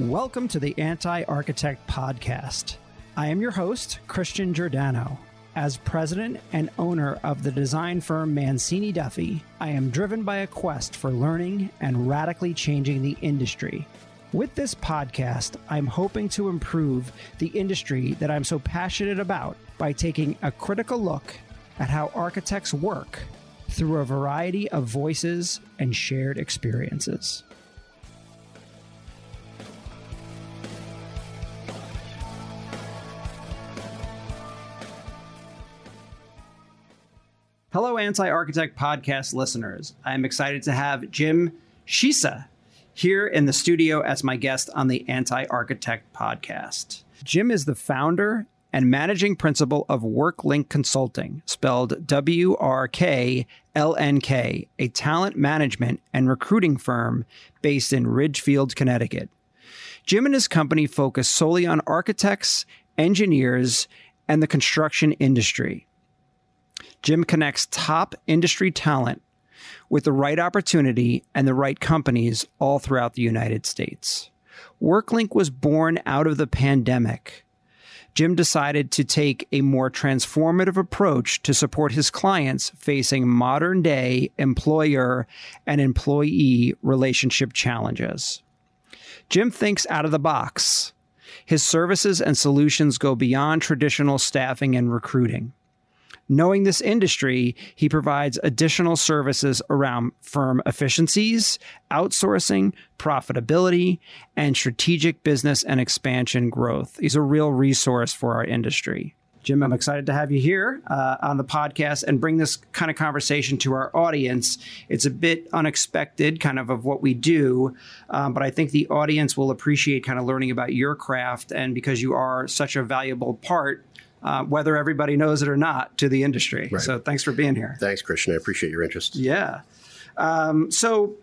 Welcome to the Anti-Architect Podcast. I am your host, Christian Giordano. As president and owner of the design firm Mancini Duffy, I am driven by a quest for learning and radically changing the industry. With this podcast, I'm hoping to improve the industry that I'm so passionate about by taking a critical look at how architects work through a variety of voices and shared experiences. Hello, Anti-Architect Podcast listeners. I'm excited to have James Scesa here in the studio as my guest on the Anti-Architect Podcast. Jim is the founder and managing principal of WRK Consulting, spelled WRK LNK, a talent management and recruiting firm based in Ridgefield, Connecticut. Jim and his company focus solely on architects, engineers, and the construction industry. Jim connects top industry talent with the right opportunity and the right companies all throughout the United States. WRK was born out of the pandemic. Jim decided to take a more transformative approach to support his clients facing modern-day employer and employee relationship challenges. Jim thinks out of the box. His services and solutions go beyond traditional staffing and recruiting. Knowing this industry, he provides additional services around firm efficiencies, outsourcing, profitability, and strategic business and expansion growth. He's a real resource for our industry. Jim, I'm excited to have you here on the podcast and bring this kind of conversation to our audience. It's a bit unexpected kind of what we do, but I think the audience will appreciate kind of learning about your craft, and because you are such a valuable part whether everybody knows it or not, to the industry. Right. So thanks for being here. Thanks, Christian. I appreciate your interest. Yeah. So,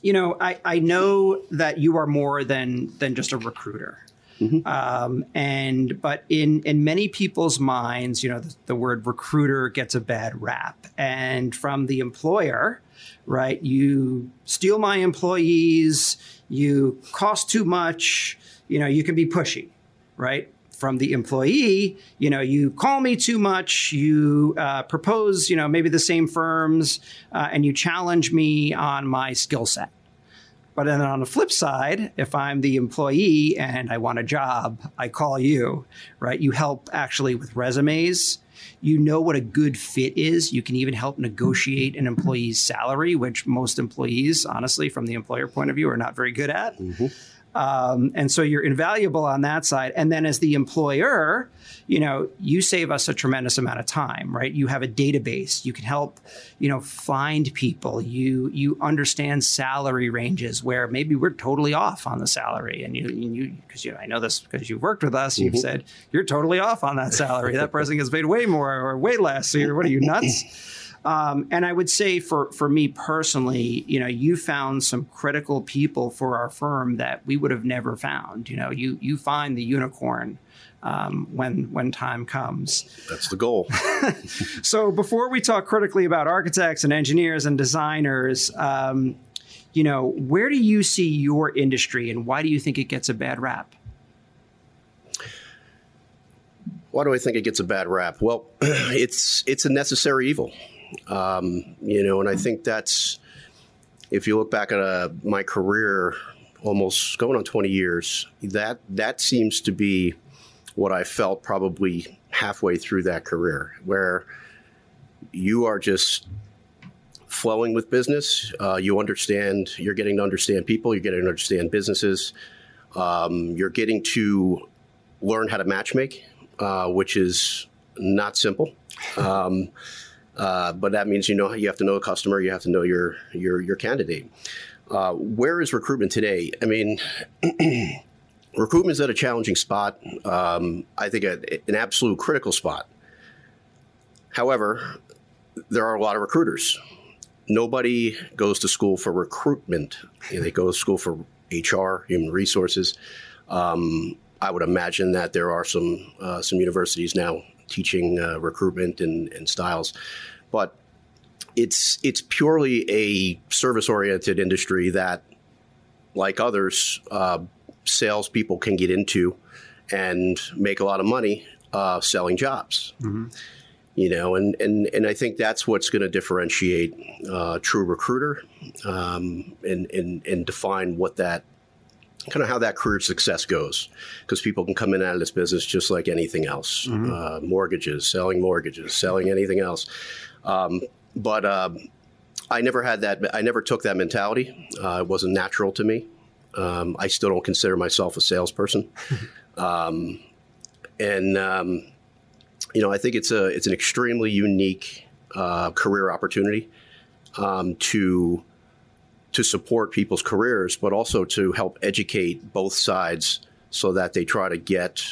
you know, I know that you are more than just a recruiter. Mm-hmm. But in many people's minds, you know, the word recruiter gets a bad rap. And from the employer, right, you steal my employees, you cost too much, you know, you can be pushy, right? From the employee, you know, you call me too much, you propose, you know, maybe the same firms, and you challenge me on my skill set. But then on the flip side, if I'm the employee and I want a job, I call you, right? You help actually with resumes. You know what a good fit is. You can even help negotiate an employee's salary, which most employees, honestly, from the employer point of view, are not very good at. Mm-hmm. And so you're invaluable on that side. And then as the employer, you know, you save us a tremendous amount of time, right? You have a database. You can help, you know, find people. You understand salary ranges where maybe we're totally off on the salary. And you because I know this because you've worked with us, you've said you're totally off on that salary. That person gets paid way more or way less. So what are you, nuts? And I would say for me personally, you know, you found some critical people for our firm that we would have never found. You know, you find the unicorn when time comes. That's the goal. So before we talk critically about architects and engineers and designers, you know, where do you see your industry and why do you think it gets a bad rap? Why do I think it gets a bad rap? Well, it's a necessary evil. You know, and I think that's, if you look back at my career, almost going on 20 years, that seems to be what I felt probably halfway through that career, where you are just flowing with business. You're getting to understand people, you're getting to understand businesses. You're getting to learn how to matchmake, which is not simple. But that means, you know, you have to know a customer, you have to know your candidate. Where is recruitment today? I mean, recruitment is at a challenging spot. I think an absolute critical spot. However, there are a lot of recruiters. Nobody goes to school for recruitment. They go to school for HR, human resources. I would imagine that there are some universities now teaching recruitment and styles, but it's purely a service-oriented industry that, like others, salespeople can get into and make a lot of money selling jobs. Mm-hmm. And I think that's what's going to differentiate true recruiter and define what that kind of how that career success goes, because people can come in and out of this business just like anything else. Mm-hmm. Mortgages, selling anything else. But I never had that. I never took that mentality. It wasn't natural to me. I still don't consider myself a salesperson. I think it's an extremely unique career opportunity to support people's careers, but also to help educate both sides so that they try to get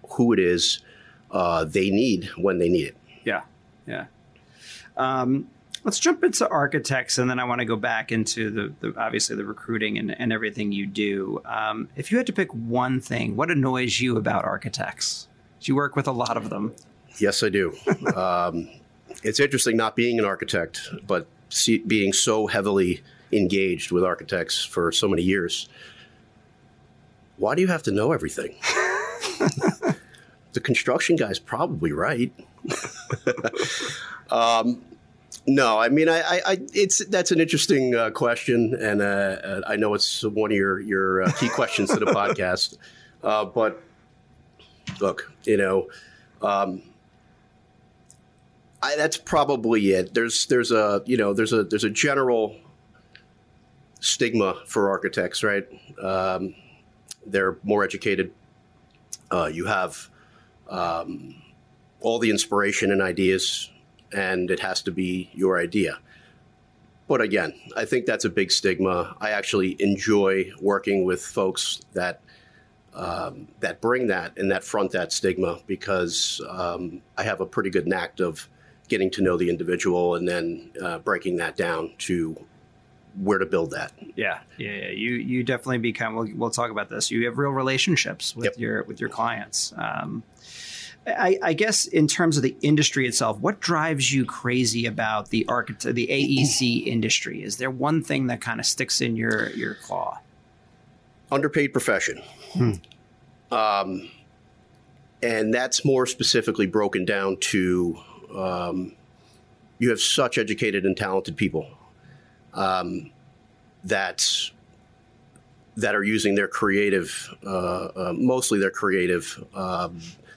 who it is they need when they need it. Yeah, yeah. Let's jump into architects, and then I want to go back into the obviously the recruiting and everything you do. If you had to pick one thing, what annoys you about architects? You work with a lot of them. Yes, I do. It's interesting not being an architect, but being so heavily engaged with architects for so many years. Why do you have to know everything? The construction guy's probably right. No, I mean, that's an interesting question, and I know it's one of your key questions to the podcast. But look, that's probably it. There's a general stigma for architects, right? They're more educated. You have all the inspiration and ideas, and it has to be your idea. But again, I think that's a big stigma. I actually enjoy working with folks that bring that and that front that stigma, because I have a pretty good knack of getting to know the individual and then breaking that down to where to build that. Yeah. You definitely become. We'll talk about this. You have real relationships with your clients. I guess in terms of the industry itself, what drives you crazy about the AEC industry? Is there one thing that kind of sticks in your claw? Underpaid profession. And that's more specifically broken down to you have such educated and talented people that are using their creative, mostly their creative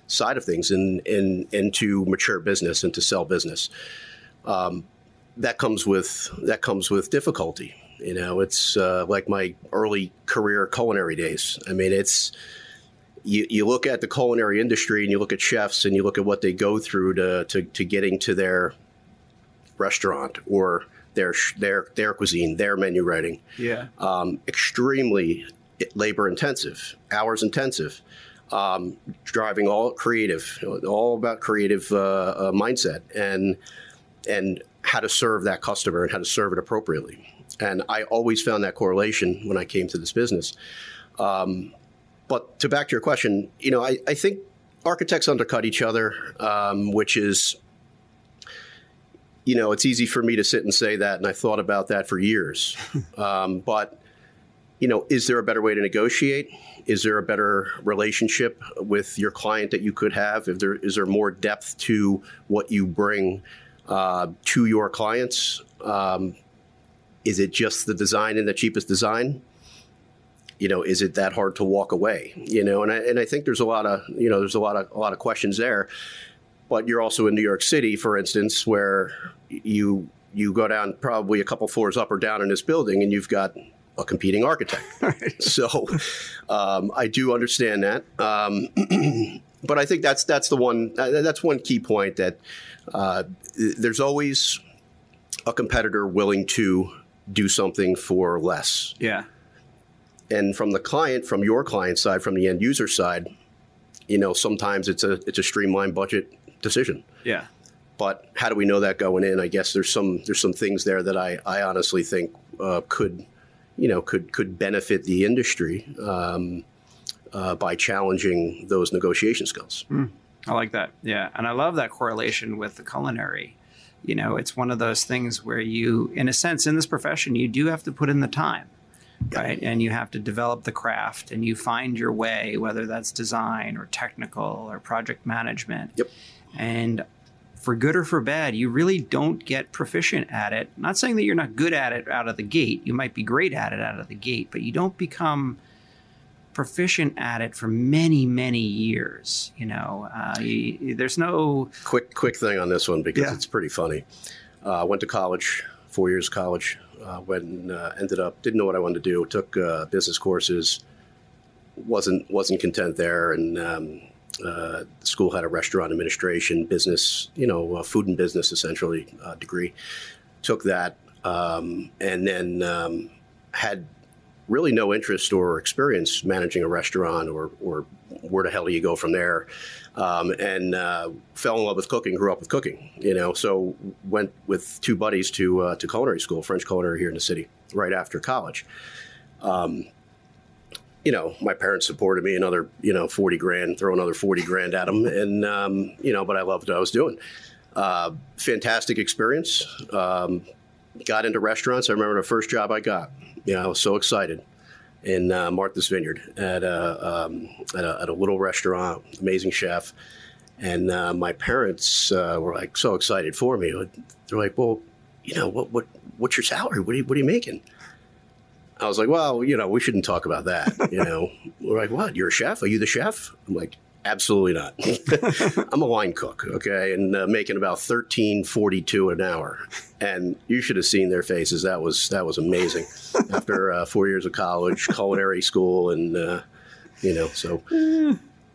side of things and to mature business and to sell business. That comes with difficulty. It's like my early career culinary days. I mean, you look at the culinary industry and you look at chefs and you look at what they go through to getting to their restaurant or their cuisine, their menu writing. Yeah. Extremely labor intensive, hours intensive, driving all creative, all about creative mindset and how to serve that customer and how to serve it appropriately. And I always found that correlation when I came to this business. But back to your question, I think architects undercut each other, which is, it's easy for me to sit and say that, and I thought about that for years. But, is there a better way to negotiate? Is there a better relationship with your client that you could have? Is there more depth to what you bring to your clients? Is it just the design and the cheapest design? Is it that hard to walk away? And I think there's a lot of questions there. But you're also in New York City, for instance, where you go down probably a couple floors up or down in this building, and you've got a competing architect. Right. So I do understand that. But I think that's one key point, that there's always a competitor willing to do something for less. Yeah. And from your client side, from the end user side, sometimes it's a streamlined budget decision. Yeah. But how do we know that going in? I guess there's some things there that I honestly think could benefit the industry by challenging those negotiation skills. I like that. Yeah. And I love that correlation with the culinary. It's one of those things where you, in a sense, in this profession, you do have to put in the time. right? And you have to develop the craft and you find your way, whether that's design or technical or project management. Yep. And for good or for bad, you really don't get proficient at it. Not saying that you're not good at it out of the gate. You might be great at it out of the gate, but you don't become proficient at it for many, many years. There's no quick thing on this one because it's pretty funny. Went to college, 4 years of college. Ended up didn't know what I wanted to do. Took business courses. Wasn't content there, and the school had a restaurant administration business, food and business essentially degree. Took that, and then had really no interest or experience managing a restaurant or where the hell do you go from there? And fell in love with cooking, grew up with cooking, so went with two buddies to culinary school, French culinary here in the city right after college. My parents supported me another, 40 grand, throw another 40 grand at them. And, but I loved what I was doing. Fantastic experience. Got into restaurants. I remember the first job I got. I was so excited in Martha's Vineyard at a little restaurant, amazing chef. And my parents were like so excited for me. They're like, well, what's your salary? What are you making? I was like, well, we shouldn't talk about that. We're like, what? You're a chef? Are you the chef? I'm like, absolutely not. I'm a line cook, okay, and making about $13.42 an hour. And you should have seen their faces. That was amazing. After 4 years of college, culinary school, and so.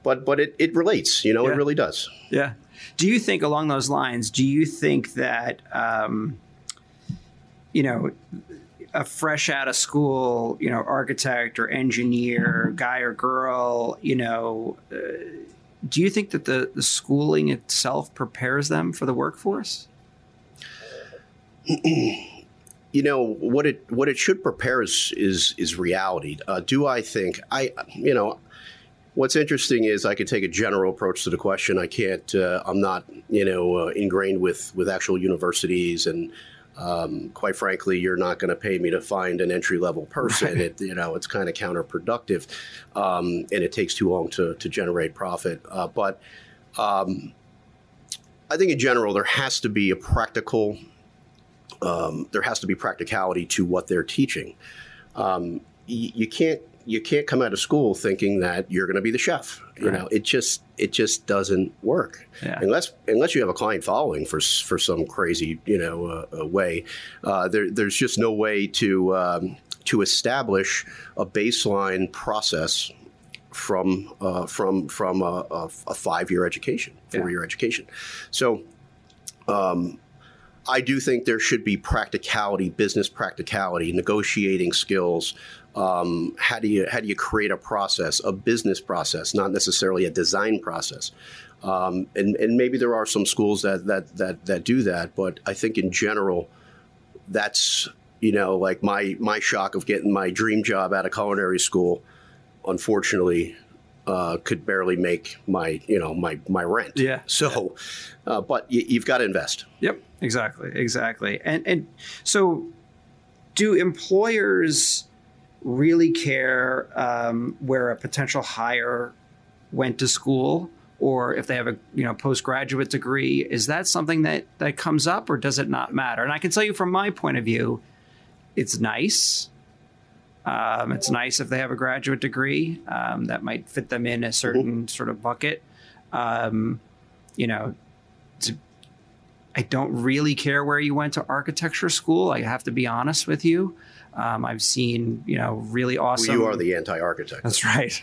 But it relates. It really does. Yeah. Do you think along those lines? Do you think that a fresh out of school, architect or engineer, guy or girl, do you think that the schooling itself prepares them for the workforce? What it should prepare is reality. Do I think what's interesting is I could take a general approach to the question. I can't. I'm not ingrained with actual universities, and quite frankly, you're not going to pay me to find an entry-level person. Right. It's kind of counterproductive, and it takes too long to generate profit. But I think in general, there has to be practicality to what they're teaching. You can't come out of school thinking that you're going to be the chef. Right. It just doesn't work. Yeah. Unless you have a client following for some crazy way. There's just no way to establish a baseline process from a 5-year education, 4-year education. So I do think there should be practicality, business practicality, negotiating skills. How do you create a process, a business process, not necessarily a design process? And maybe there are some schools that do that, but I think in general, that's like my shock of getting my dream job out of culinary school. Unfortunately, could barely make my rent. Yeah. So, but you've got to invest. Yep. Exactly. And so, do employers really care where a potential hire went to school, or if they have a postgraduate degree? Is that something that comes up, or does it not matter? And I can tell you from my point of view, it's nice. It's nice if they have a graduate degree that might fit them in a certain sort of bucket. I don't really care where you went to architecture school. I have to be honest with you. I've seen, really awesome. Well, you are the anti-architect. That's right.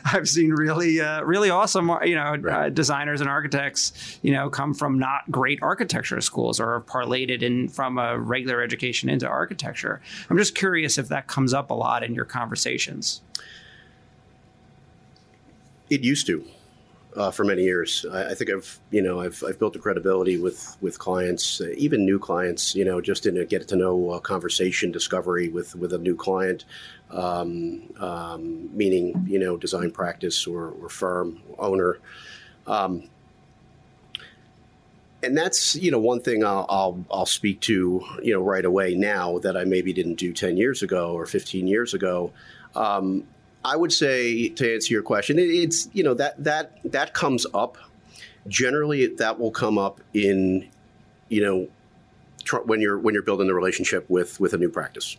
I've seen really awesome, right. Designers and architects, come from not great architecture schools or have parlayed it from a regular education into architecture. I'm just curious if that comes up a lot in your conversations. It used to. For many years, I think I've built a credibility with clients, even new clients. Just in a get to know conversation discovery with a new client, meaning design practice or firm owner, and And that's, one thing I'll speak to, right away now that I maybe didn't do 10 years ago or 15 years ago. I would say, to answer your question, it's, that comes up. Generally, that will come up in, when you're building the relationship with a new practice.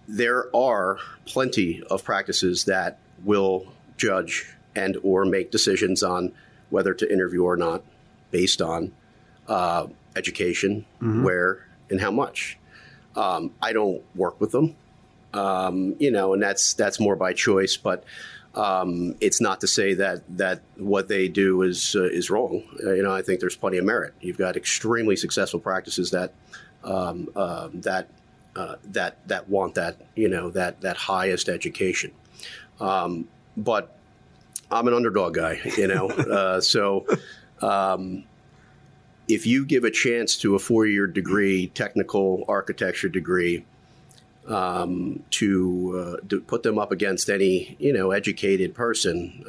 There are plenty of practices that will judge and or make decisions on whether to interview or not based on education, where, and how much. I don't work with them, and that's more by choice. But it's not to say that what they do is wrong. I think there's plenty of merit. You've got extremely successful practices that want that highest education. But I'm an underdog guy, so if you give a chance to a 4-year degree, technical architecture degree, to put them up against any, educated person,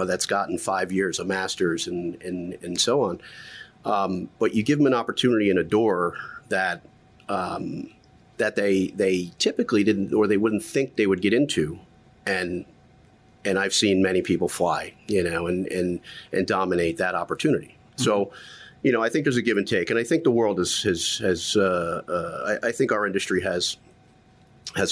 that's gotten 5 years, a master's and so on. But you give them an opportunity and a door that they typically didn't, or they wouldn't think they would get into. And I've seen many people fly, and dominate that opportunity. Mm-hmm. So, I think there's a give and take, and I think the world I think our industry has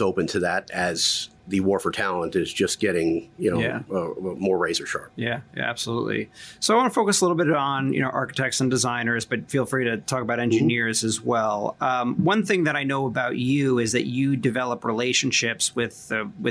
opened to that as the war for talent is just getting, more razor sharp. Yeah, absolutely. So I want to focus a little bit on, architects and designers, but feel free to talk about engineers as well. One thing that I know about you is that you develop relationships with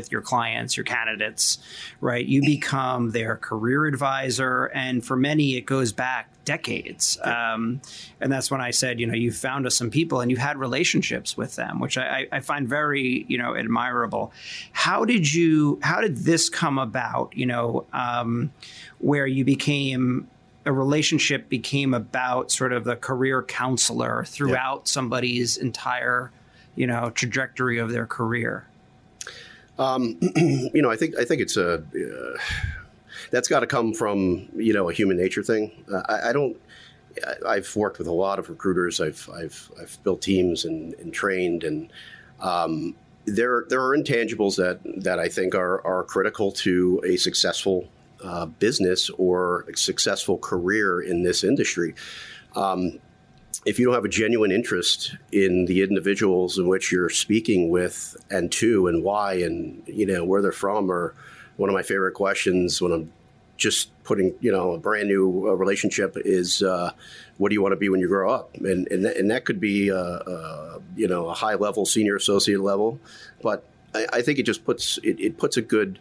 your clients, your candidates, right? You become their career advisor. And for many, it goes back decades. And that's when I said, you found us some people and you had relationships with them, which I find very, admirable. How did this come about, where a relationship became about sort of the career counselor throughout somebody's entire, trajectory of their career? I think it's that's got to come from, a human nature thing. I've worked with a lot of recruiters. I've built teams and trained, and there are intangibles that I think are critical to a successful business or a successful career in this industry. If you don't have a genuine interest in the individuals in which you're speaking with and to and why and, where they're from, or one of my favorite questions when I'm just putting, a brand new relationship is, what do you want to be when you grow up? And that could be, a high level, senior associate level. But I think it just puts a good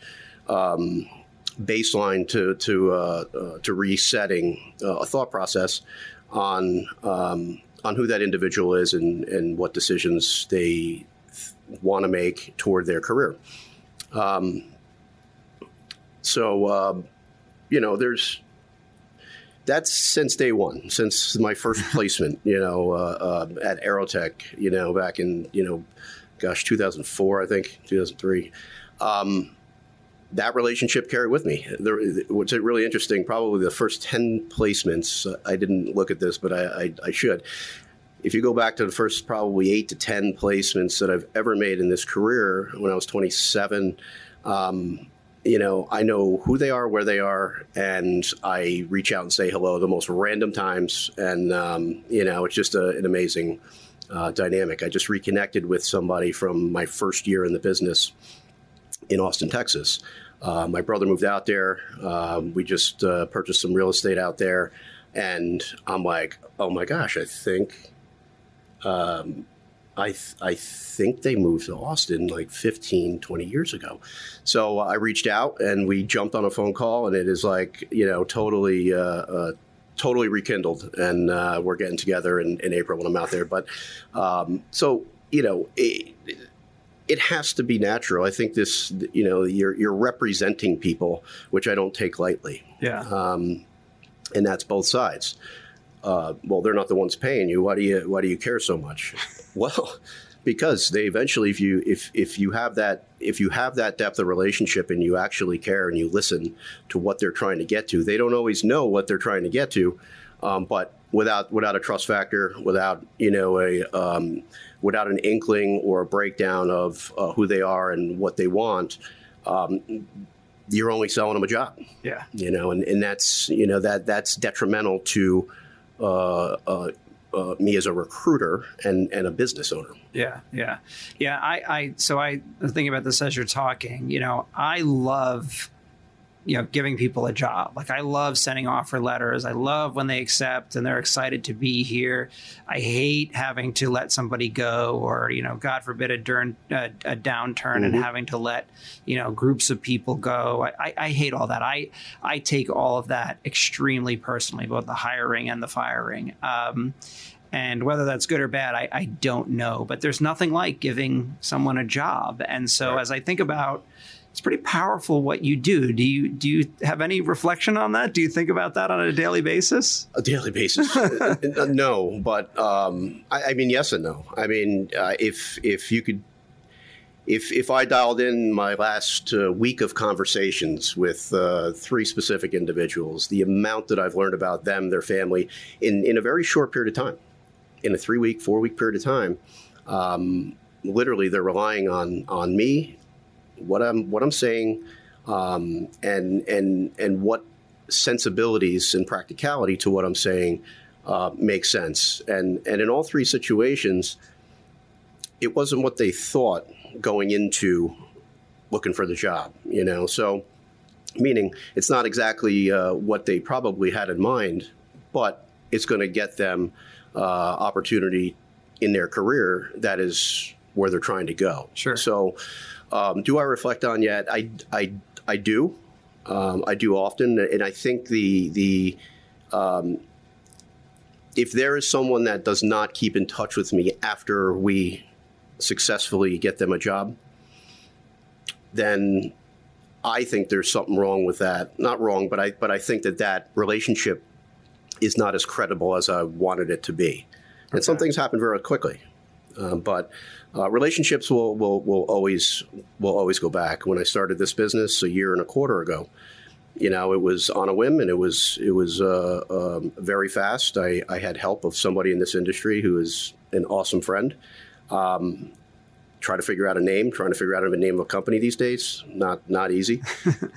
baseline to resetting a thought process on who that individual is and what decisions they want to make toward their career. That's since day one, since my first placement, at Aerotech, back in, 2004, I think, 2003. That relationship carried with me. What's really interesting, probably the first 10 placements, I didn't look at this, but I should. If you go back to the first probably 8 to 10 placements that I've ever made in this career when I was 27, I know who they are, where they are, and I reach out and say hello the most random times. And, it's just an amazing dynamic. I just reconnected with somebody from my first year in the business in Austin, Texas. My brother moved out there. We just purchased some real estate out there. And I'm like, oh my gosh, I think they moved to Austin like 15, 20 years ago. So I reached out and we jumped on a phone call, and it is like, totally rekindled. And we're getting together in April when I'm out there. But it has to be natural. I think this, you're representing people, which I don't take lightly. Yeah. And that's both sides. Well, they're not the ones paying you. Why do you care so much? Well, because they eventually, if you have that depth of relationship and you actually care and you listen to what they're trying to get to, they don't always know what they're trying to get to, but without a trust factor, without without an inkling or a breakdown of who they are and what they want, you're only selling them a job. Yeah. And that's that's detrimental to me as a recruiter and a business owner. Yeah. So I was thinking about this as you're talking. I love giving people a job. Like, I love sending offer letters. I love when they accept and they're excited to be here. I hate having to let somebody go, or, God forbid, a downturn and having to let, groups of people go. I hate all that. I take all of that extremely personally, both the hiring and the firing. And whether that's good or bad, I don't know. But there's nothing like giving someone a job. And so as I think about, it's pretty powerful what you do. Do you have any reflection on that? Do you think about that on a daily basis? A daily basis? No, but I mean, yes and no. I mean, if I dialed in my last week of conversations with 3 specific individuals, the amount that I've learned about them, their family, in a very short period of time, in a 3-week, 4-week period of time, literally they're relying on me, what I'm saying, and what sensibilities and practicality to what I'm saying makes sense. And in all 3 situations, it wasn't what they thought going into looking for the job, So, meaning it's not exactly what they probably had in mind, but it's going to get them opportunity in their career that is where they're trying to go. Sure. So, do I reflect on yet? I do. I do often, and I think the if there is someone that does not keep in touch with me after we successfully get them a job, then I think there's something wrong with that. Not wrong, but I think that relationship is not as credible as I wanted it to be. And some things happen very quickly. But relationships will always go back. When I started this business 1.25 years ago, it was on a whim, and it was very fast. I had help of somebody in this industry who is an awesome friend. Try to figure out a name. Trying to figure out a name of a company these days, not easy.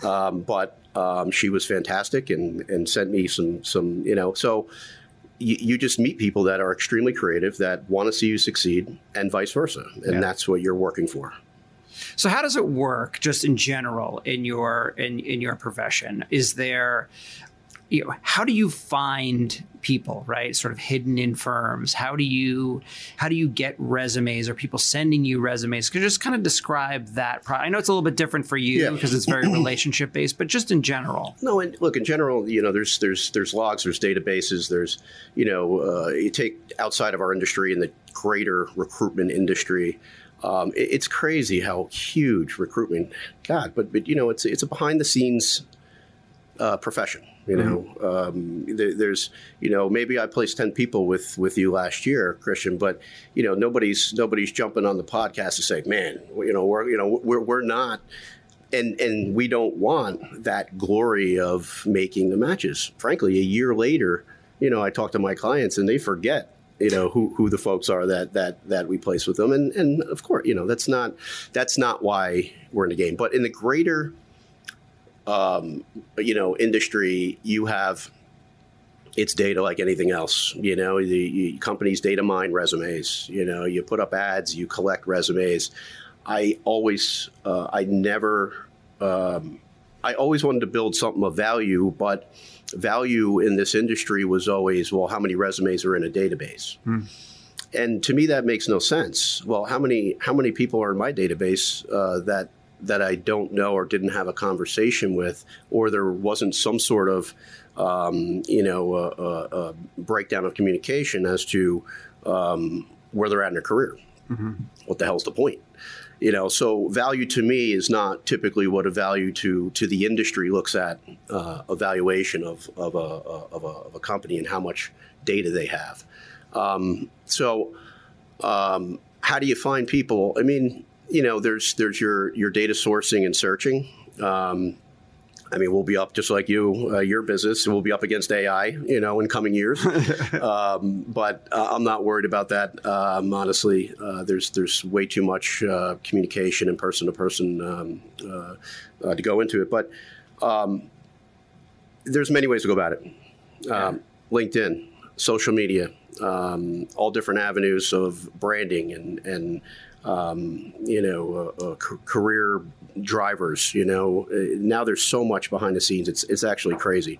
But she was fantastic and sent me some. So. You just meet people that are extremely creative, that want to see you succeed, and vice versa. And that's what you're working for. So how does it work just in general in your profession? Is there, how do you find people, right? Sort of hidden in firms. How do you get resumes, or people sending you resumes? Could you just kind of describe that? I know it's a little bit different for you because it's very relationship based, but just in general. No, and look, in general, there's logs, there's databases, there's, you take outside of our industry and the greater recruitment industry. It's crazy how huge recruitment got, but it's a behind the scenes profession. There's, maybe I placed 10 people with you last year, Christian, but nobody's jumping on the podcast to say, man, we're not, and we don't want that glory of making the matches. Frankly, 1 year later, I talk to my clients and they forget, who the folks are that we place with them, and of course, that's not why we're in the game, but in the greater industry, you have it's data like anything else. The companies data mine resumes. You put up ads, you collect resumes. I always wanted to build something of value, but value in this industry was always, well, how many resumes are in a database? And to me, that makes no sense. Well, how many people are in my database that I don't know or didn't have a conversation with, or there wasn't some sort of, breakdown of communication as to where they're at in their career. What the hell's the point? So value to me is not typically what a value to the industry looks at, evaluation of a company and how much data they have. How how do you find people? I mean, there's your data sourcing and searching. I mean, we'll be up just like your business. We'll be up against AI, in coming years. But I'm not worried about that. Honestly, there's way too much communication and person to person to go into it. But there's many ways to go about it. LinkedIn, social media, all different avenues of branding and career drivers. Now there's so much behind the scenes. It's actually crazy,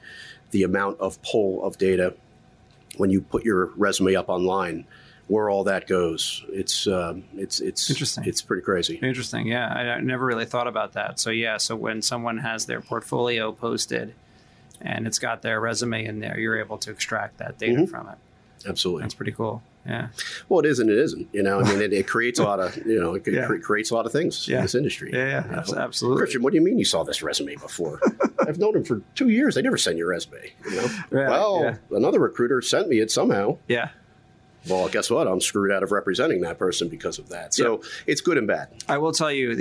the amount of pull of data when you put your resume up online, where all that goes. It's interesting. It's pretty crazy. Interesting. Yeah, I never really thought about that. So so when someone has their portfolio posted and it's got their resume in there, you're able to extract that data from it. Absolutely. That's pretty cool. Yeah. Well, it is and it isn't. I mean, it creates a lot of, creates a lot of things in this industry. Yeah, absolutely. Christian, what do you mean you saw this resume before? I've known him for 2 years. They never send your resume. Another recruiter sent me it somehow. Yeah. Well, guess what? I'm screwed out of representing that person because of that. So it's good and bad. I will tell you,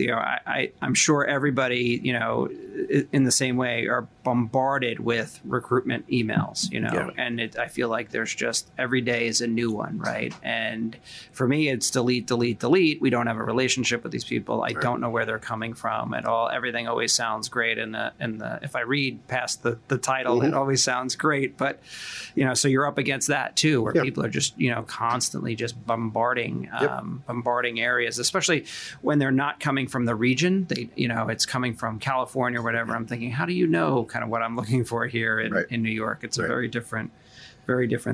I'm sure everybody, in the same way, are bombarded with recruitment emails, and I feel like there's just every day is a new one, right? And for me, it's delete, delete, delete. We don't have a relationship with these people. I don't know where they're coming from at all. Everything always sounds great, and if I read past the title, it always sounds great. But so you're up against that too, where people are just constantly just bombarding areas, especially when they're not coming from the region. They it's coming from California or whatever. I'm thinking, how do you know kind of what I'm looking for here in New York? It's a very different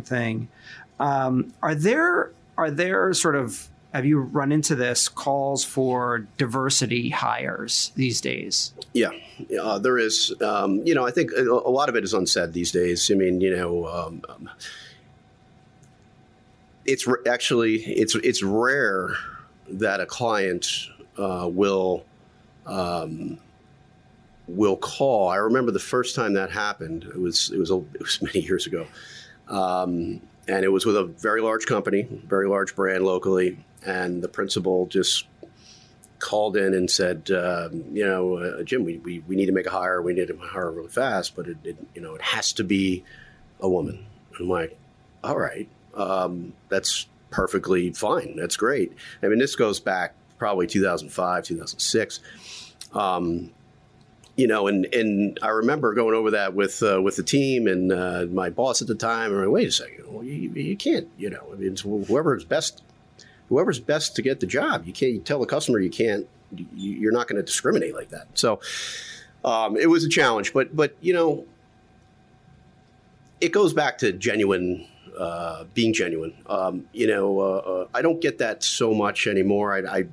thing. Are there sort of, have you run into this, calls for diversity hires these days? Yeah, there is. I think a lot of it is unsaid these days. I mean, it's rare that a client will call. I remember the first time that happened. It was many years ago, and it was with a very large company, very large brand locally, and the principal just called in and said, Jim, we need to make a hire. We need to hire really fast, but it has to be a woman. I'm like, all right. That's perfectly fine. That's great. I mean, this goes back probably 2005, 2006. And I remember going over that with the team and my boss at the time. And wait a second, well, you can't. I mean, it's whoever's best to get the job. You can't. You tell the customer you can't. You're not going to discriminate like that. So it was a challenge, but it goes back to being genuine. I don't get that so much anymore. I'm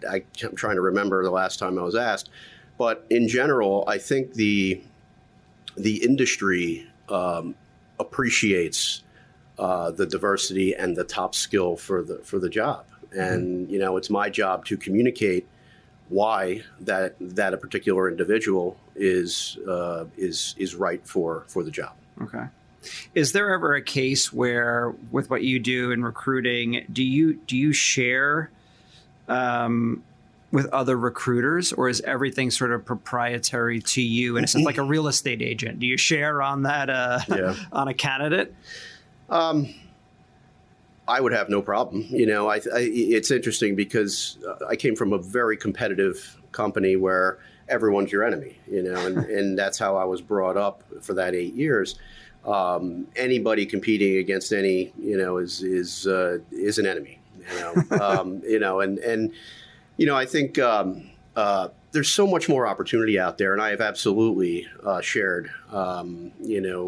trying to remember the last time I was asked, but in general, I think the industry appreciates the diversity and the top skill for the job. And it's my job to communicate why that a particular individual is right for the job. Okay. Is there ever a case where, with what you do in recruiting, do you share with other recruiters, or is everything sort of proprietary to you? And it's like a real estate agent. Do you share on that on a candidate? I would have no problem. It's interesting because I came from a very competitive company where everyone's your enemy. And that's how I was brought up for that 8 years. Anybody competing against any, is an enemy. I think there's so much more opportunity out there, and I have absolutely shared,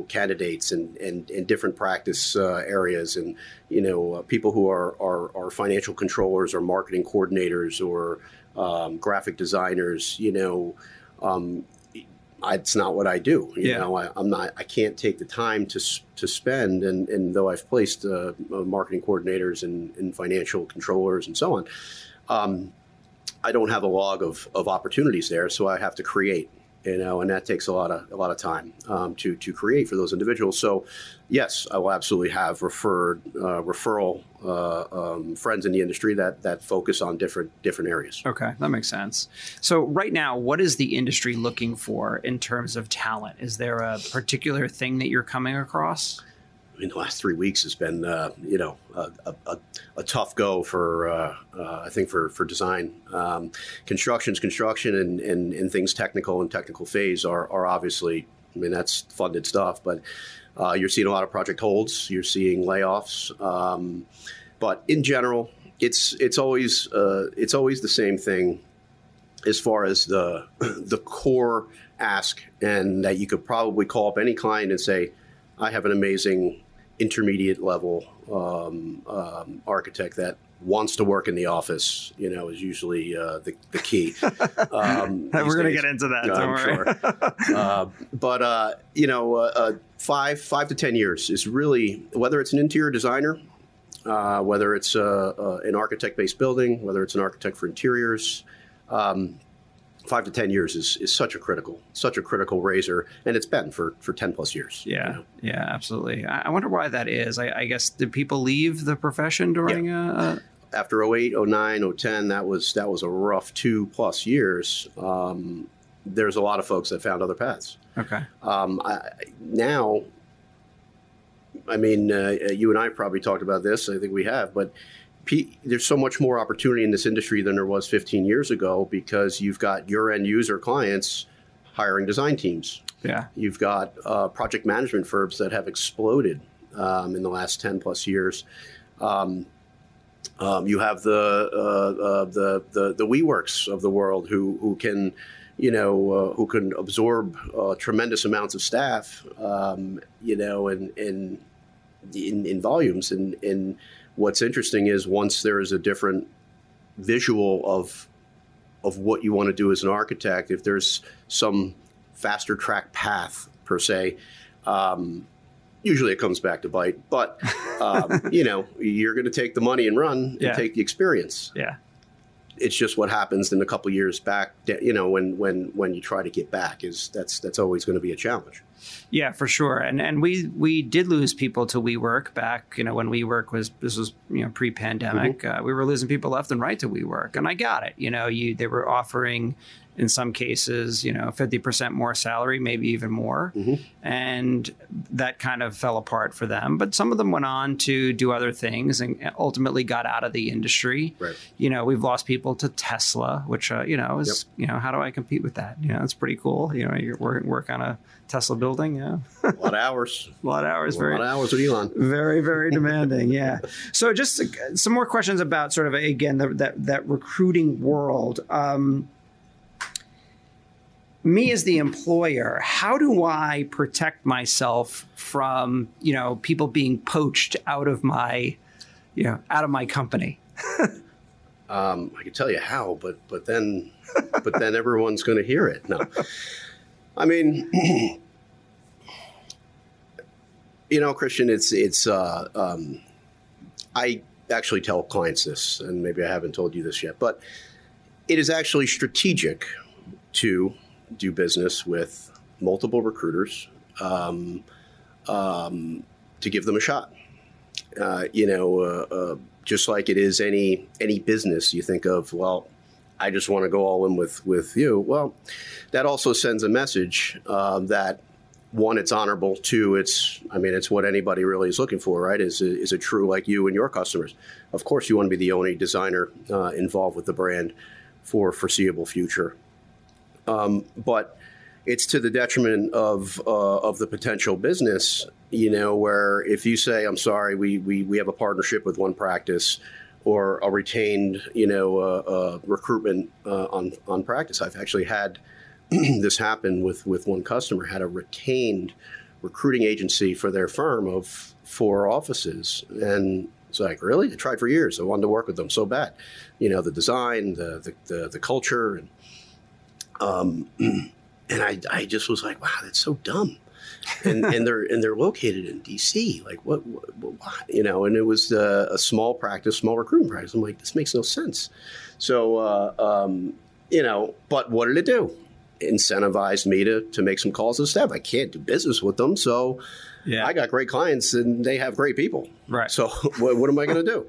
candidates and different practice areas, and people who are financial controllers or marketing coordinators or graphic designers. It's not what I do. I can't take the time to spend, and though I've placed marketing coordinators and financial controllers and so on, I don't have a log of opportunities there, so I have to create. and that takes a lot of time to create for those individuals. So, yes, I will absolutely have referral friends in the industry that focus on different areas. Okay, that makes sense. So right now, what is the industry looking for in terms of talent? Is there a particular thing that you're coming across? I mean, the last 3 weeks has been, a tough go for, I think, for design. Construction, and things technical and technical phase are obviously, I mean, that's funded stuff, but you're seeing a lot of project holds. You're seeing layoffs. But in general, it's always the same thing as far as the core ask, and that you could probably call up any client and say, I have an amazing intermediate level architect that wants to work in the office, is usually the key. We're going to get into that. Don't worry. But 5 to 10 years is really, whether it's an interior designer, whether it's an architect-based building, whether it's an architect for interiors, 5 to 10 years is such a critical razor, and it's been for 10 plus years. Yeah, yeah, absolutely. I wonder why that is. I guess, did people leave the profession during after 08, 09, 010, that was a rough 2+ years. There's a lot of folks that found other paths. Okay. Now, I mean, you and I probably talked about this. I think we have, but there's so much more opportunity in this industry than there was 15 years ago, because you've got your end user clients hiring design teams. Yeah. You've got project management firms that have exploded in the last 10 plus years. You have the WeWorks of the world who can, who can absorb tremendous amounts of staff, in volumes. And what's interesting is, once there is a different visual of what you want to do as an architect, if there's some faster track path per se, usually it comes back to bite. But you're going to take the money and run and take the experience. Yeah. It's just what happens in a couple of years back, when you try to get back, that's always going to be a challenge. Yeah, for sure. And we did lose people to WeWork back, when WeWork was pre-pandemic. Mm-hmm. We were losing people left and right to WeWork. And I got it. They were offering, in some cases, 50% more salary, maybe even more. Mm-hmm. And that kind of fell apart for them. But some of them went on to do other things and ultimately got out of the industry. Right. We've lost people to Tesla, which, is, how do I compete with that? It's pretty cool. You work on a Tesla building. Yeah. A lot of hours. A lot of hours. A lot of hours with Elon. Very, very demanding. Yeah. So just some more questions about sort of, again, that recruiting world. Me as the employer, how do I protect myself from, people being poached out of my company? I can tell you how, but then everyone's going to hear it. No, I mean, Christian, it's I actually tell clients this, and maybe I haven't told you this yet, but it is actually strategic to do business with multiple recruiters, to give them a shot. Just like it is any business, you think of, well, I just want to go all in with you. Well, that also sends a message that, one, it's honorable. Two, it's what anybody really is looking for, right? Is it true, like you and your customers? Of course, you want to be the only designer involved with the brand for a foreseeable future. But it's to the detriment of the potential business, where if you say, I'm sorry, we have a partnership with one practice, or a retained, recruitment on practice. I've actually had this happen with one customer, had a retained recruiting agency for their firm of 4 offices. And it's like, really? I tried for years. I wanted to work with them so bad. The design, the culture, and I just was like, wow, that's so dumb. And they're located in DC. Like, what? And it was a small recruiting practice. I'm like, this makes no sense. So, but what did it do? incentivized me to make some calls to staff. I can't do business with them, so I got great clients and they have great people. Right. So what am I going to do?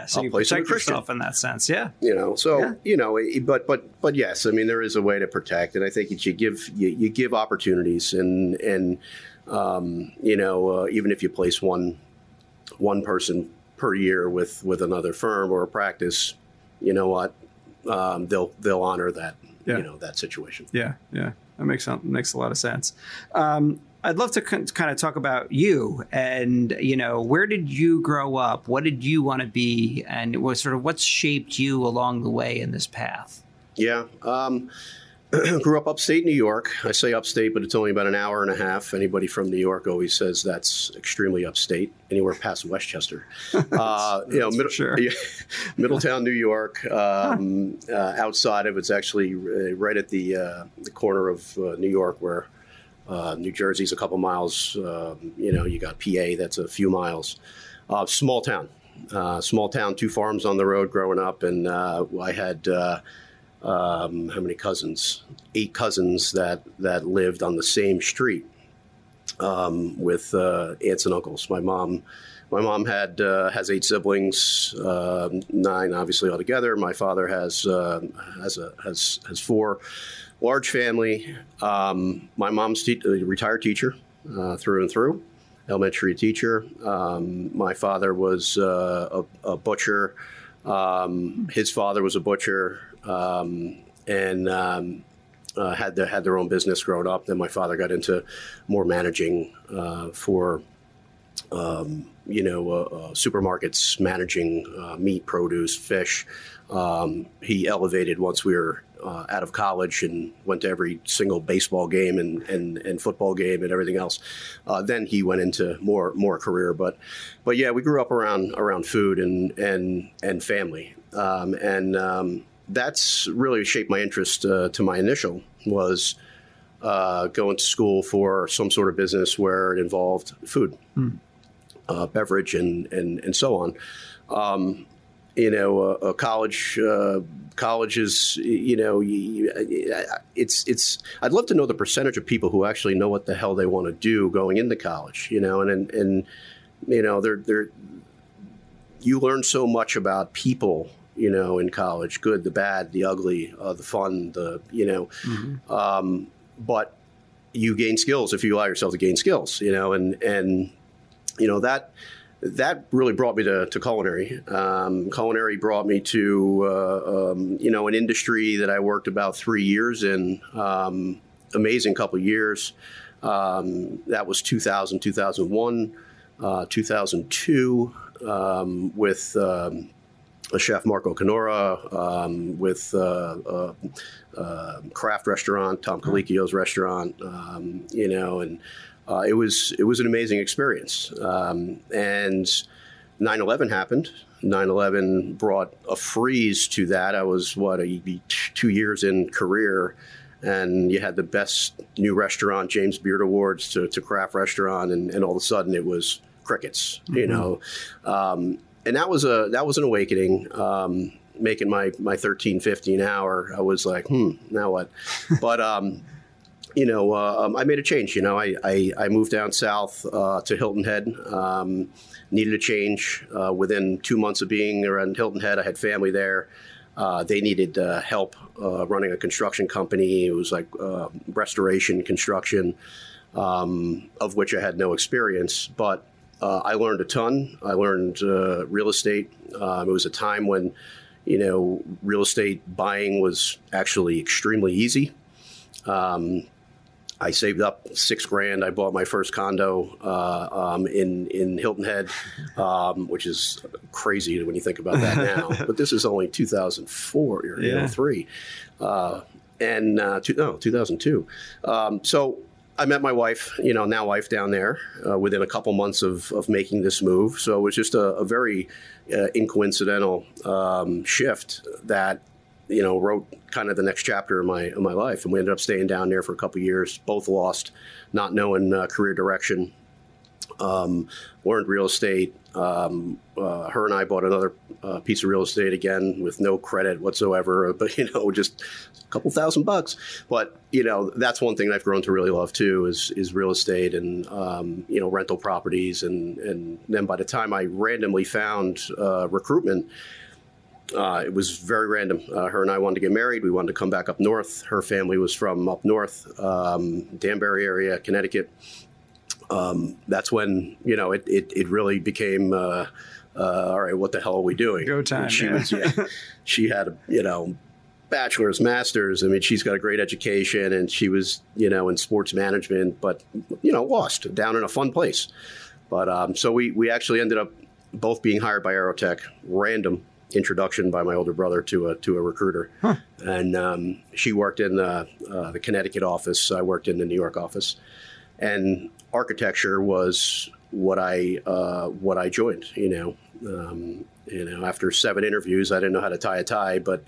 So you protect yourself in that sense. Yeah. But yes, I mean, there is a way to protect, and I think you give opportunities, and even if you place one person per year with another firm or a practice, you know what, they'll honor that. That situation. Yeah. That makes a lot of sense. I'd love to kind of talk about you and, where did you grow up? What did you want to be? And what's shaped you along the way in this path? Yeah. Grew up upstate New York. I say upstate, but it's only about an hour and a half. Anybody from New York always says that's extremely upstate, anywhere past Westchester. Middletown, New York. Outside of it's actually right at the corner of New York where New Jersey's a couple miles. You got PA, that's a few miles. Small town, 2 farms on the road growing up. And I had... how many cousins? 8 cousins that lived on the same street with aunts and uncles. My mom has 8 siblings, 9 obviously altogether. My father has 4. Large family. My mom's a retired teacher through and through, elementary teacher. My father was a butcher. His father was a butcher. And had their own business growing up. Then my father got into more managing for supermarkets, managing meat, produce, fish. He elevated once we were out of college and went to every single baseball game and football game and everything else. Then he went into more career. But yeah, we grew up around food and family. That's really shaped my interest to my initial was going to school for some sort of business where it involved food, beverage, and so on. College is, it's. I'd love to know the percentage of people who actually know what the hell they want to do going into college. And you learn so much about people. In college, good, the bad, the ugly, the fun, but you gain skills if you allow yourself to gain skills, and that really brought me to culinary. Culinary brought me to, an industry that I worked about 3 years in, amazing couple of years. That was 2000, 2001, 2002, with, a chef, Marco Canora, with craft restaurant, Tom Colicchio's restaurant, and it was an amazing experience. And 9/11 happened. 9/11 brought a freeze to that. I was 2 years in career, and you had the best new restaurant, James Beard Awards to craft restaurant, and all of a sudden it was crickets, And that was an awakening. Making my 13.50 an hour, I was like, now what? But I made a change. I moved down south to Hilton Head. Needed a change. Within 2 months of being around Hilton Head, I had family there. They needed help running a construction company. It was like restoration construction, of which I had no experience, but. I learned a ton. I learned real estate. It was a time when, real estate buying was actually extremely easy. I saved up $6,000. I bought my first condo in Hilton Head, which is crazy when you think about that now. But this is only 2004 or 3, 2002. So. I met my wife, now wife down there within a couple months of making this move. So it was just a very incoincidental shift that, wrote kind of the next chapter of my life. And we ended up staying down there for a couple of years, both lost, not knowing career direction, learned real estate, Her and I bought another piece of real estate again with no credit whatsoever, but just a couple $1,000. But that's one thing I've grown to really love too is real estate and rental properties. And then by the time I randomly found recruitment, it was very random. Her and I wanted to get married. We wanted to come back up north. Her family was from up north, Danbury area, Connecticut. That's when, it really became, all right, what the hell are we doing? Go time. And she had, bachelor's, master's. I mean, she's got a great education and she was, in sports management, but, lost down in a fun place. But so we actually ended up both being hired by Aerotech, random introduction by my older brother to a recruiter. Huh. And she worked in the Connecticut office. I worked in the New York office. And architecture was what I joined. After 7 interviews, I didn't know how to tie a tie, but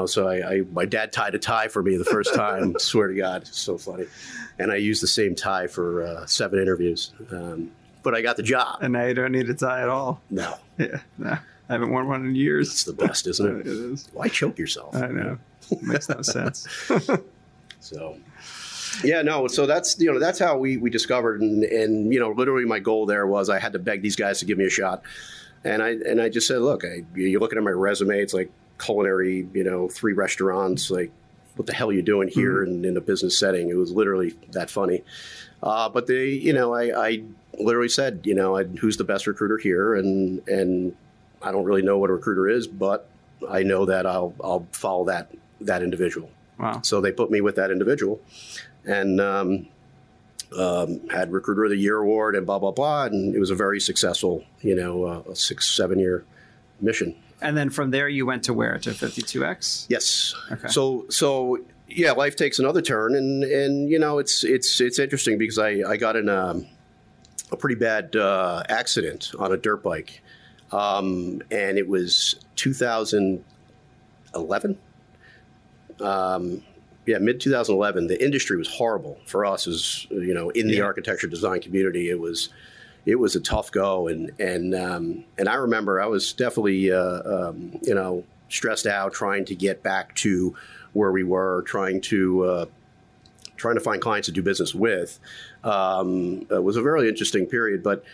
so my dad tied a tie for me the first time. Swear to God, it's so funny. And I used the same tie for 7 interviews, but I got the job. And now you don't need a tie at all. No. Yeah. No. I haven't worn one in years. It's the best, isn't it? It is. Why choke yourself? I know. It makes no sense. So. Yeah, no. So that's that's how we discovered, and literally my goal there was I had to beg these guys to give me a shot, and I just said, look, you're looking at my resume, it's like culinary, 3 restaurants, like what the hell are you doing here in a business setting? It was literally that funny, but they, I literally said, who's the best recruiter here, and I don't really know what a recruiter is, but I know that I'll follow that individual. Wow. So they put me with that individual. And had Recruiter of the Year award and blah, blah, blah. And it was a very successful, a 6-7 year mission. And then from there, you went to where? To 52X? Yes. Okay. So yeah, life takes another turn. And it's interesting because I got in a pretty bad accident on a dirt bike. And it was 2011. Mid 2011, the industry was horrible for us as, in the architecture design community. It was a tough go. And I remember I was definitely, stressed out, trying to get back to where we were, trying to find clients to do business with. It was a very interesting period, but,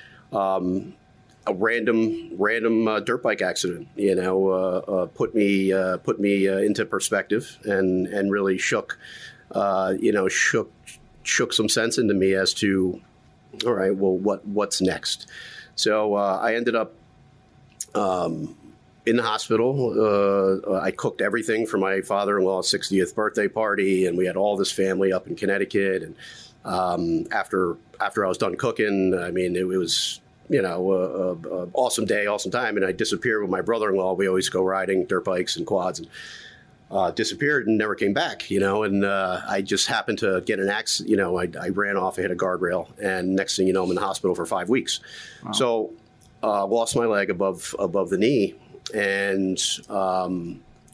a random dirt bike accident, put me into perspective and really shook some sense into me as to, all right, well, what's next? So I ended up in the hospital. I cooked everything for my father-in-law's 60th birthday party, and we had all this family up in Connecticut. And after I was done cooking, I mean, it was awesome day, awesome time. And I disappeared with my brother-in-law. We always go riding dirt bikes and quads, and disappeared and never came back, and I just happened to get an accident. I ran off, I hit a guardrail, and next thing you know, I'm in the hospital for 5 weeks. Wow. So lost my leg above the knee. And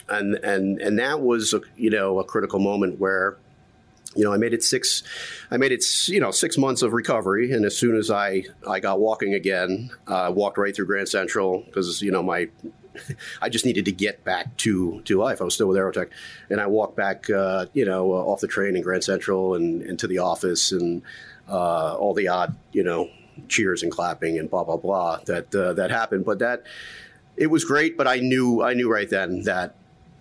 that was, a critical moment where, I made it 6 months of recovery. And as soon as I got walking again, walked right through Grand Central because, I just needed to get back to life. I was still with Aerotech, and I walked back, off the train in Grand Central and to the office, and all the odd, cheers and clapping and blah, blah, blah that happened. But it was great. But I knew right then that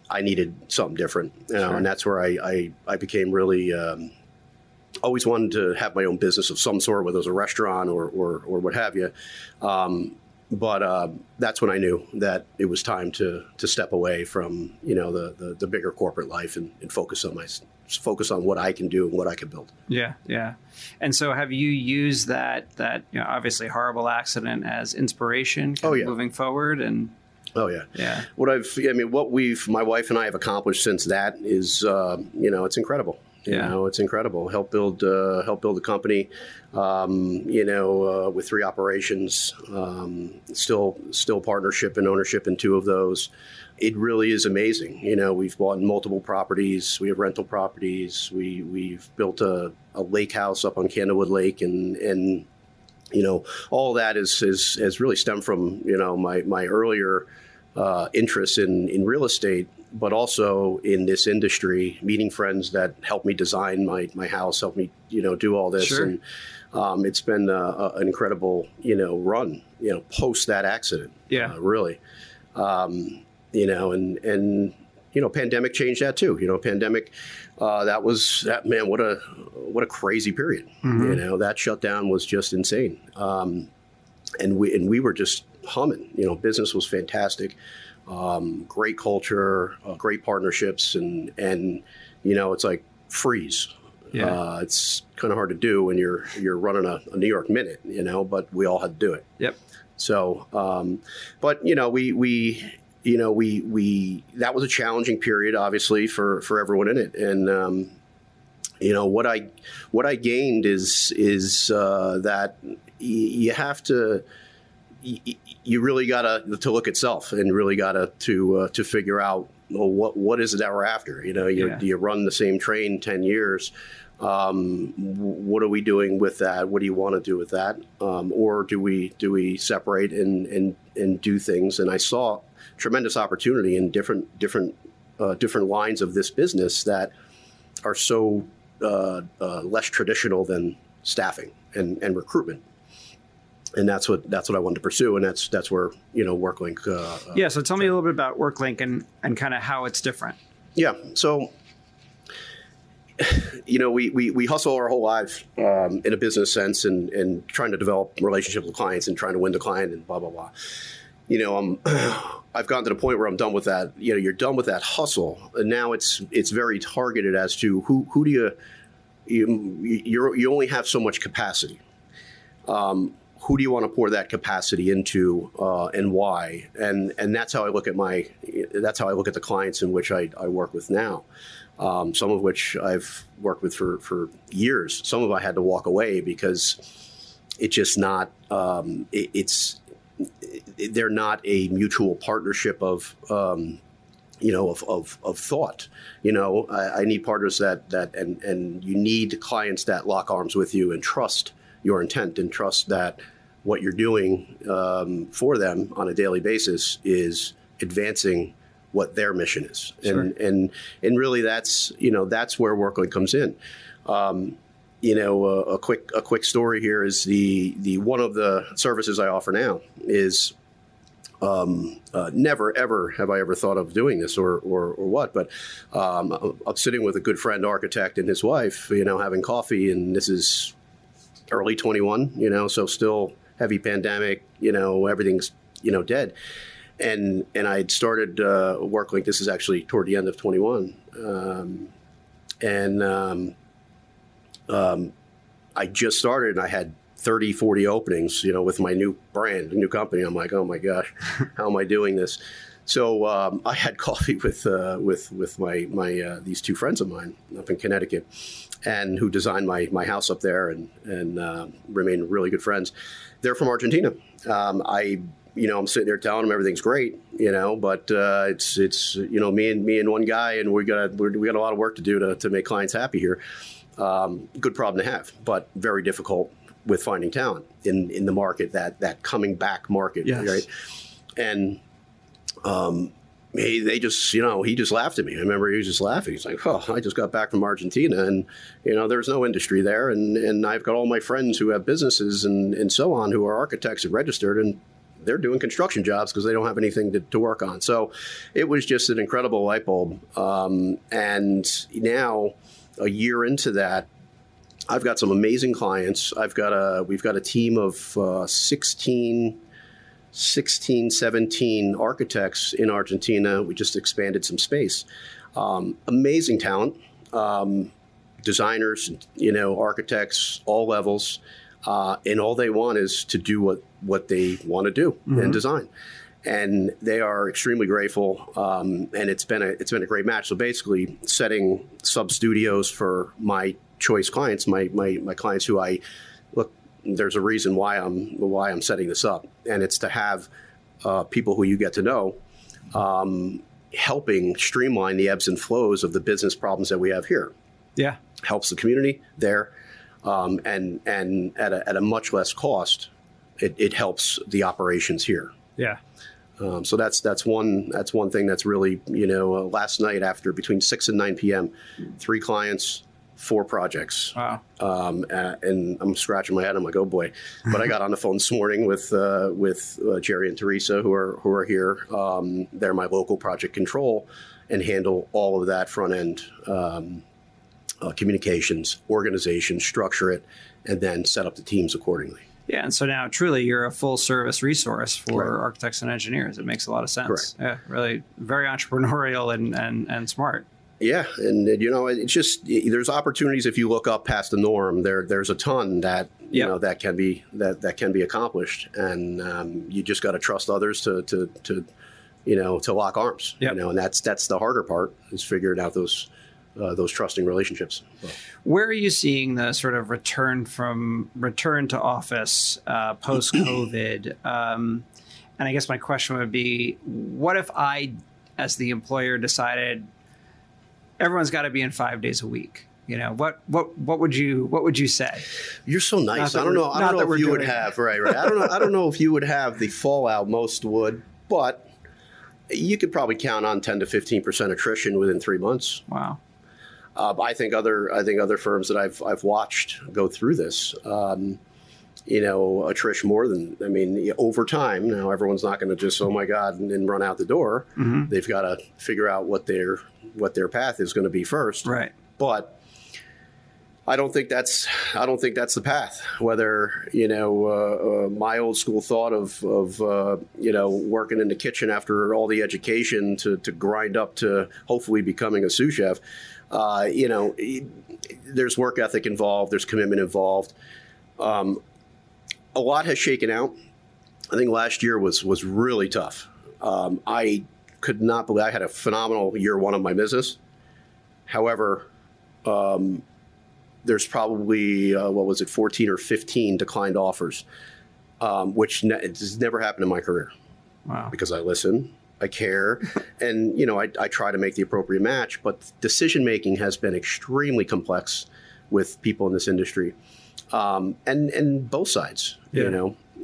I needed something different, sure. And that's where I became really always wanted to have my own business of some sort, whether it was a restaurant or what have you. But that's when I knew that it was time to step away from the bigger corporate life and focus on what I can do and what I can build. Yeah, yeah. And so, have you used that obviously horrible accident as inspiration moving forward? And oh yeah, yeah. What my wife and I have accomplished since that is it's incredible. It's incredible. Help build the company, with 3 operations, still partnership and ownership in 2 of those. It really is amazing. We've bought multiple properties. We have rental properties. We've built a lake house up on Candlewood Lake in all that has really stemmed from, my earlier interest in real estate, but also in this industry, meeting friends that helped me design my house, helped me, do all this. Sure. And it's been an incredible, run, post that accident. Yeah. Really. Pandemic changed that too. Pandemic, man, what a crazy period. Mm-hmm. That shutdown was just insane. And we were just humming. Business was fantastic. Great culture, great partnerships, and it's like freeze. Yeah. It's kind of hard to do when you're running a New York minute, but we all had to do it. Yep. So, but we that was a challenging period, obviously, for everyone in it. And what I gained is that you have to. You really got to look at self and really got to figure out, well, what is it that we're after? Do you run the same train 10 years? What are we doing with that? What do you want to do with that? Or do we separate and do things? And I saw tremendous opportunity in different lines of this business that are so less traditional than staffing and recruitment. And that's what I wanted to pursue, and that's where WRKLNK. So tell me a little bit about WRKLNK and kind of how it's different. Yeah, so we hustle our whole lives in a business sense, and trying to develop relationships with clients and trying to win the client and blah blah blah. I've gotten to the point where I'm done with that. You're done with that hustle, and now it's very targeted as to who do you only have so much capacity. Who do you want to pour that capacity into, and why? And that's how I look at the clients in which I work with now. Some of which I've worked with for years. Some of I had to walk away because it's just not. They're not a mutual partnership of thought. I need partners and you need clients that lock arms with you and trust your intent and trust that what you're doing for them on a daily basis is advancing what their mission is. Sure. And really that's where WRKLNK comes in. A quick story here is the one of the services I offer now is never ever have I ever thought of doing this or what, but I'm sitting with a good friend architect and his wife, having coffee, and this is early 21, so still heavy pandemic, everything's, dead. And I'd started WRKLNK. This is actually toward the end of 21. I just started and I had 30, 40 openings, with my new company. I'm like, oh my gosh, how am I doing this? So I had coffee with my these two friends of mine up in Connecticut, and who designed my house up there, and remain really good friends. They're from Argentina. I'm sitting there telling them everything's great, but it's me and one guy, and we got a lot of work to do to make clients happy here. Good problem to have, but very difficult with finding talent in the market, that coming back market, yes. Right? And he just laughed at me. I remember he was just laughing. He's like, "Oh, I just got back from Argentina, and there's no industry there, and I've got all my friends who have businesses and so on, who are architects and registered, and they're doing construction jobs because they don't have anything to work on." So it was just an incredible light bulb. And now, a year into that, I've got some amazing clients. We've got a team of 16, 17 architects in Argentina. We just expanded some space. Amazing talent, designers, architects, all levels, and all they want is to do what they want to do, mm-hmm. and design. And they are extremely grateful, and it's been a great match. So basically, setting sub studios for my choice clients, my clients who there's a reason why I'm setting this up, and it's to have people who you get to know, helping streamline the ebbs and flows of the business problems that we have here. Yeah, helps the community there, and at a much less cost, it helps the operations here. Yeah. So that's one thing that's really, last night after between 6 and 9 p.m., 3 clients, 4 projects. Wow. And I'm scratching my head. I'm like, oh boy. But I got on the phone this morning with Jerry and Teresa, who are here. They're my local project control and handle all of that front end communications, organization, structure it, and then set up the teams accordingly. Yeah, and so now truly you're a full service resource for architects and engineers. It makes a lot of sense. Correct. Yeah, really very entrepreneurial and smart. Yeah, and it's just there's opportunities if you look up past the norm. There's a ton that that can be accomplished, and you just got to trust others to lock arms. Yep. And that's the harder part, is figuring out those trusting relationships. Where are you seeing the sort of return to office post-COVID? And I guess my question would be, what if I, as the employer, decided everyone's got to be in 5 days a week? What would you say? You're so nice. I don't know if you would have right. I don't know if you would have the fallout most would, but you could probably count on 10 to 15% attrition within 3 months. Wow. I think other firms that I've watched go through this, attrition more than, over time. Now everyone's not going to just, oh my God, and run out the door. Mm-hmm. They've got to figure out what their path is going to be first. Right. But I don't think that's the path. Whether my old school thought of working in the kitchen after all the education to grind up to hopefully becoming a sous chef. There's work ethic involved. There's commitment involved. A lot has shaken out. I think last year was really tough. I could not believe I had a phenomenal year one of my business. However, there's probably 14 or 15 declined offers, which has never happened in my career. Wow. Because I listen. I care, and I try to make the appropriate match. But decision making has been extremely complex with people in this industry, and both sides. Yeah.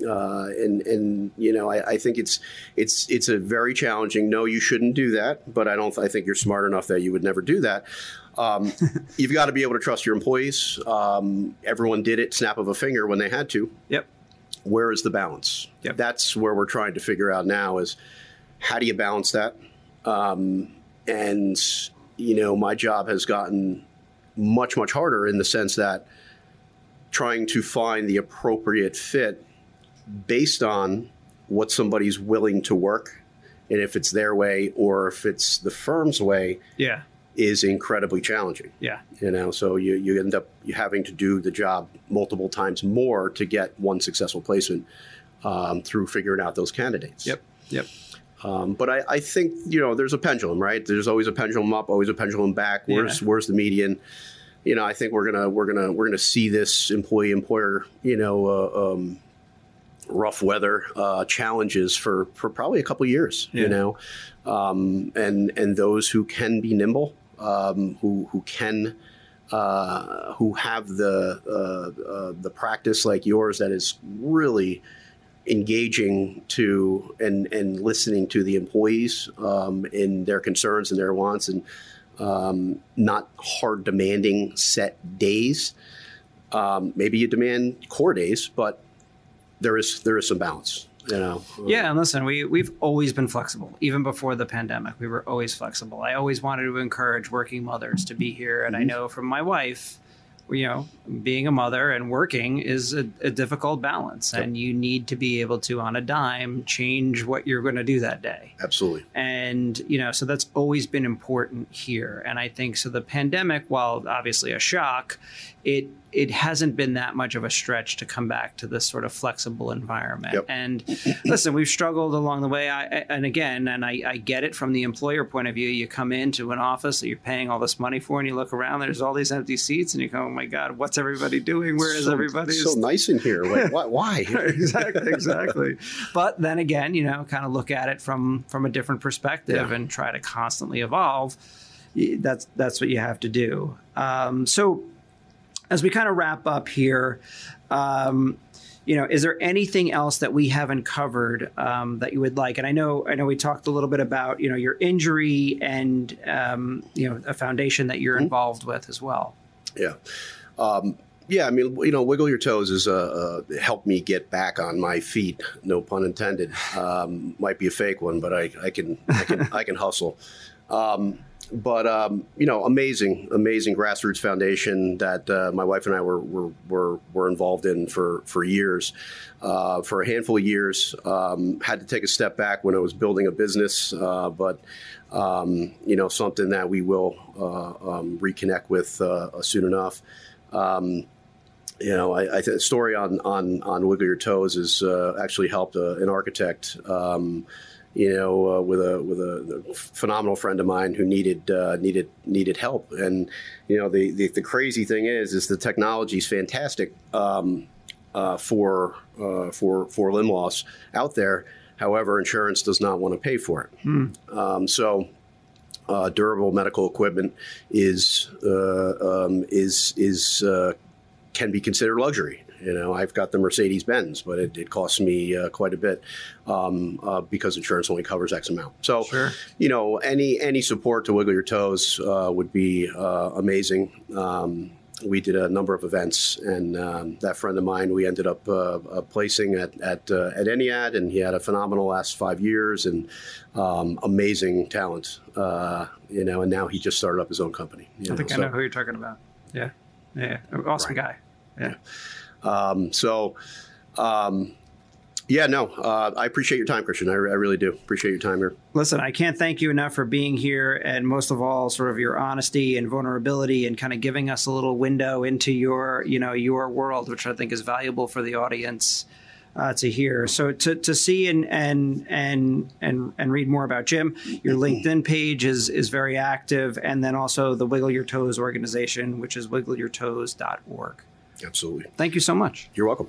I think it's a very challenging. No, you shouldn't do that. But I think you're smart enough that you would never do that. You've got to be able to trust your employees. Everyone did it, snap of a finger when they had to. Yep. Where is the balance? Yep. That's where we're trying to figure out now is, how do you balance that? My job has gotten much, much harder in the sense that trying to find the appropriate fit based on what somebody's willing to work, and if it's their way or if it's the firm's way, is incredibly challenging. Yeah. So you end up having to do the job multiple times more to get one successful placement through figuring out those candidates. Yep. But I think there's a pendulum, right? There's always a pendulum up, always a pendulum back. Where's the median? I think we're gonna see this employer rough weather challenges for probably a couple of years. Yeah. And those who can be nimble, who have the practice like yours that is really engaging to and listening to the employees in their concerns and their wants, and not hard demanding set days. Maybe you demand core days, but there is some balance. Yeah, and listen, we've always been flexible. Even before the pandemic, we were always flexible. I always wanted to encourage working mothers to be here, and I know from my wife, being a mother and working is a difficult balance, and you need to be able to, on a dime, change what you're going to do that day. Absolutely. And, so that's always been important here. And I think, so the pandemic, while obviously a shock, it hasn't been that much of a stretch to come back to this sort of flexible environment. Yep. And listen, we've struggled along the way. I get it from the employer point of view. You come into an office that you're paying all this money for, and you look around, there's all these empty seats, and you go, oh my God, what's everybody doing? Where is everybody? It's so nice in here. Why? Exactly. But then again, kind of look at it from a different perspective and try to constantly evolve. That's what you have to do. So As we kind of wrap up here, is there anything else that we haven't covered that you would like? And I know we talked a little bit about, your injury and, a foundation that you're involved with as well. Yeah. Yeah, I mean, Wiggle Your Toes is helped me get back on my feet. No pun intended. Might be a fake one, but I can hustle. Amazing grassroots foundation that my wife and I were involved in for years, for a handful of years. Had to take a step back when I was building a business, but something that we will reconnect with soon enough. A story on Wiggle Your Toes is actually helped an architect. With a phenomenal friend of mine who needed help. And, the crazy thing is the technology is fantastic for limb loss out there. However, insurance does not want to pay for it. Durable medical equipment can be considered luxury. I've got the Mercedes-Benz, but it costs me quite a bit because insurance only covers X amount. So, sure. Any support to Wiggle Your Toes would be amazing. We did a number of events, and that friend of mine, we ended up placing at Eniad, and he had a phenomenal last 5 years and amazing talent. And now he just started up his own company. I think I know who you're talking about. Yeah, awesome guy. Yeah. I appreciate your time, Christian. I really do appreciate your time here. Listen, I can't thank you enough for being here, and most of all, sort of your honesty and vulnerability and kind of giving us a little window into your world, which I think is valuable for the audience to hear. So to see and read more about Jim, your LinkedIn page is very active, and then also the Wiggle Your Toes organization, which is wiggleyourtoes.org. Absolutely. Thank you so much. You're welcome.